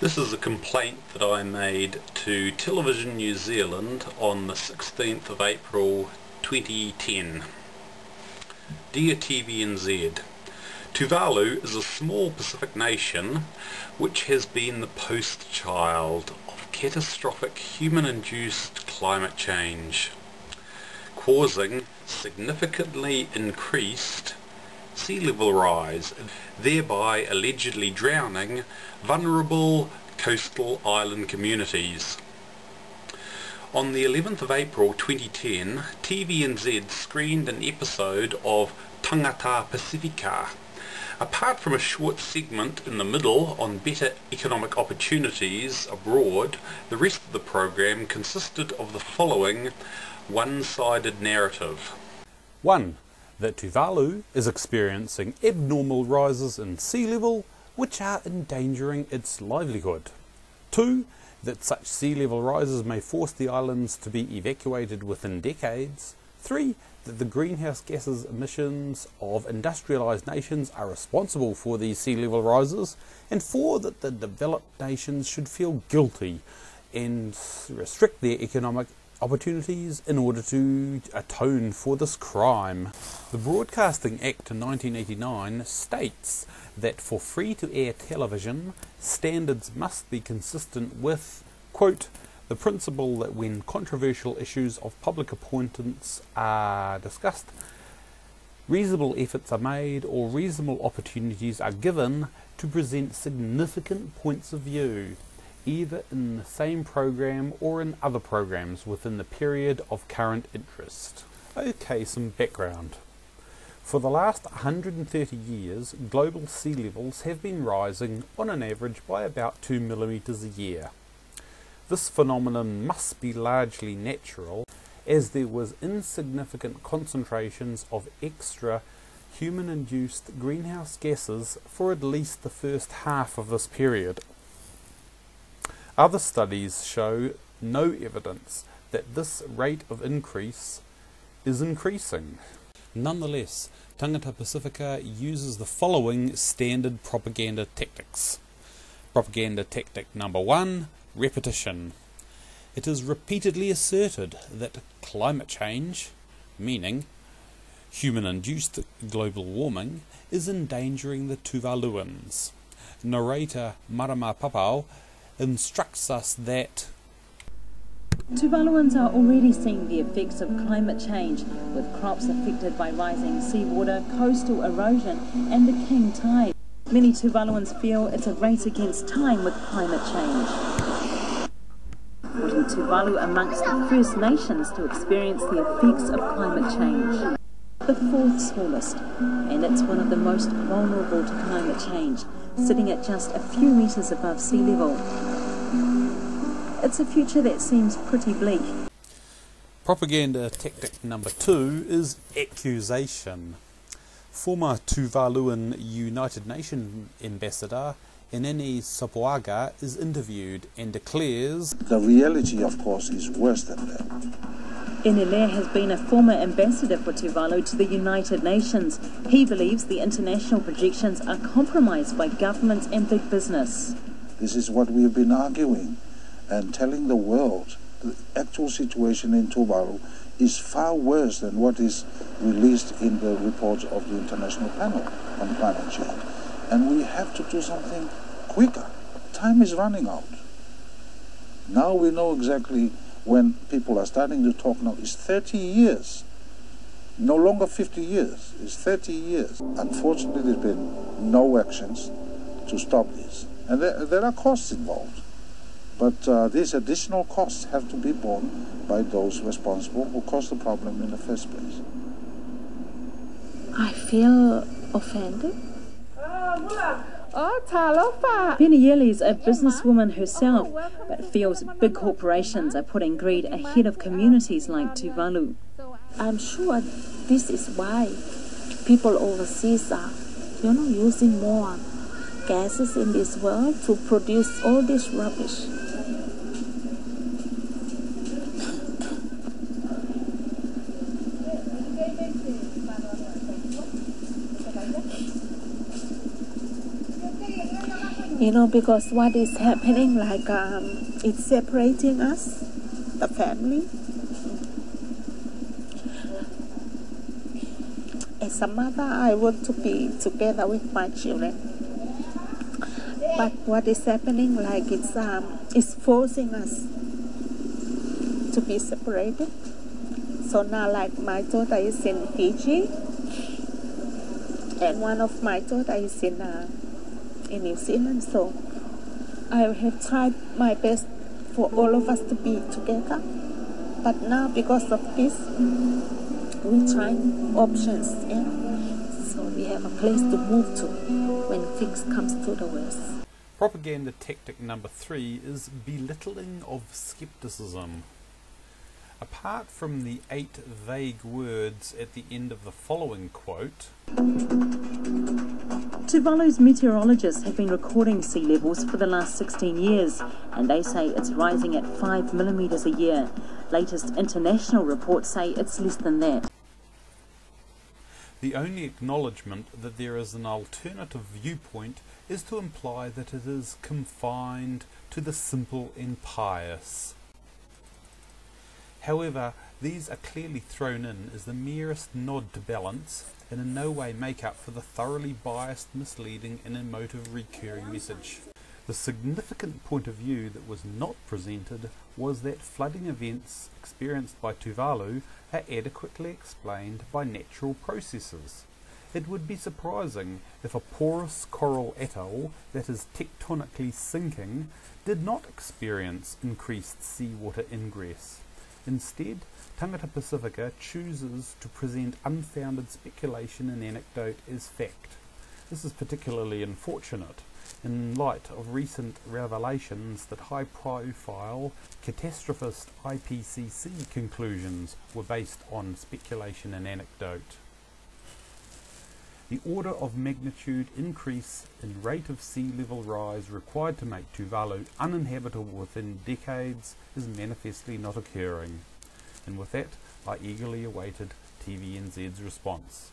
This is a complaint that I made to Television New Zealand on the 16th of April 2010. Dear TVNZ, Tuvalu is a small Pacific nation which has been the poster child of catastrophic human-induced climate change, causing significantly increased sea level rise, thereby allegedly drowning vulnerable coastal island communities. On the 11th of April 2010, TVNZ screened an episode of Tagata Pasifika. Apart from a short segment in the middle on better economic opportunities abroad, the rest of the program consisted of the following one-sided narrative. 1. That Tuvalu is experiencing abnormal rises in sea level which are endangering its livelihood. 2. That such sea level rises may force the islands to be evacuated within decades. 3. That the greenhouse gases emissions of industrialised nations are responsible for these sea level rises. And 4. That the developed nations should feel guilty and restrict their economic opportunities in order to atone for this crime. The Broadcasting Act of 1989 states that for free-to-air television, standards must be consistent with, quote, the principle that when controversial issues of public importance are discussed, reasonable efforts are made or reasonable opportunities are given to present significant points of view, either in the same program or in other programs within the period of current interest. Okay, some background. For the last 130 years, global sea levels have been rising on an average by about 2 millimeters a year. This phenomenon must be largely natural, as there was insignificant concentrations of extra human-induced greenhouse gases for at least the first half of this period. Other studies show no evidence that this rate of increase is increasing. Nonetheless, Tagata Pasifika uses the following standard propaganda tactics. Propaganda tactic number 1, repetition. It is repeatedly asserted that climate change, meaning human-induced global warming, is endangering the Tuvaluans. Narrator Marama Papau instructs us that Tuvaluans are already seeing the effects of climate change, with crops affected by rising seawater, coastal erosion and the king tide. Many Tuvaluans feel it's a race against time with climate change, putting Tuvalu amongst the First Nations to experience the effects of climate change. The fourth smallest, and it's one of the most vulnerable to climate change, sitting at just a few metres above sea level. It's a future that seems pretty bleak. Propaganda tactic number 2 is accusation. Former Tuvaluan United Nations ambassador Inene Sopoaga is interviewed and declares, the reality, of course, is worse than that. Inene has been a former ambassador for Tuvalu to the United Nations. He believes the international projections are compromised by governments and big business. This is what we have been arguing and telling the world. The actual situation in Tuvalu is far worse than what is released in the reports of the International Panel on Climate Change. And we have to do something quicker. Time is running out. Now we know exactly when people are starting to talk now. It's 30 years. No longer 50 years. It's 30 years. Unfortunately, there's been no actions to stop this. And there are costs involved. But these additional costs have to be borne by those responsible who caused the problem in the first place. I feel offended. Benayeli is a businesswoman herself, but feels big corporations are putting greed ahead of communities like Tuvalu. I'm sure this is why people overseas are, using more gases in this world to produce all this rubbish. Because what is happening, like it's separating us, the family. As a mother, I want to be together with my children. But what is happening, like it's forcing us to be separated. So now, like my daughter is in Fiji, and one of my daughter is in New Zealand. So I have tried my best for all of us to be together. But now, because of this, we're trying options. So we have a place to move to when things comes to the worst. Propaganda tactic number 3 is belittling of skepticism. Apart from the 8 vague words at the end of the following quote, Tuvalu's meteorologists have been recording sea levels for the last 16 years, and they say it's rising at 5 millimetres a year. Latest international reports say it's less than that. the only acknowledgement that there is an alternative viewpoint is to imply that it is confined to the simple and pious. However, these are clearly thrown in as the merest nod to balance and in no way make up for the thoroughly biased, misleading and emotive recurring message. The significant point of view that was not presented was that flooding events experienced by Tuvalu are adequately explained by natural processes. It would be surprising if a porous coral atoll that is tectonically sinking did not experience increased seawater ingress. Instead, Tagata Pasifika chooses to present unfounded speculation and anecdote as fact. This is particularly unfortunate in light of recent revelations that high-profile catastrophist IPCC conclusions were based on speculation and anecdote. The order of magnitude increase in rate of sea level rise required to make Tuvalu uninhabitable within decades is manifestly not occurring. And with that, I eagerly awaited TVNZ's response.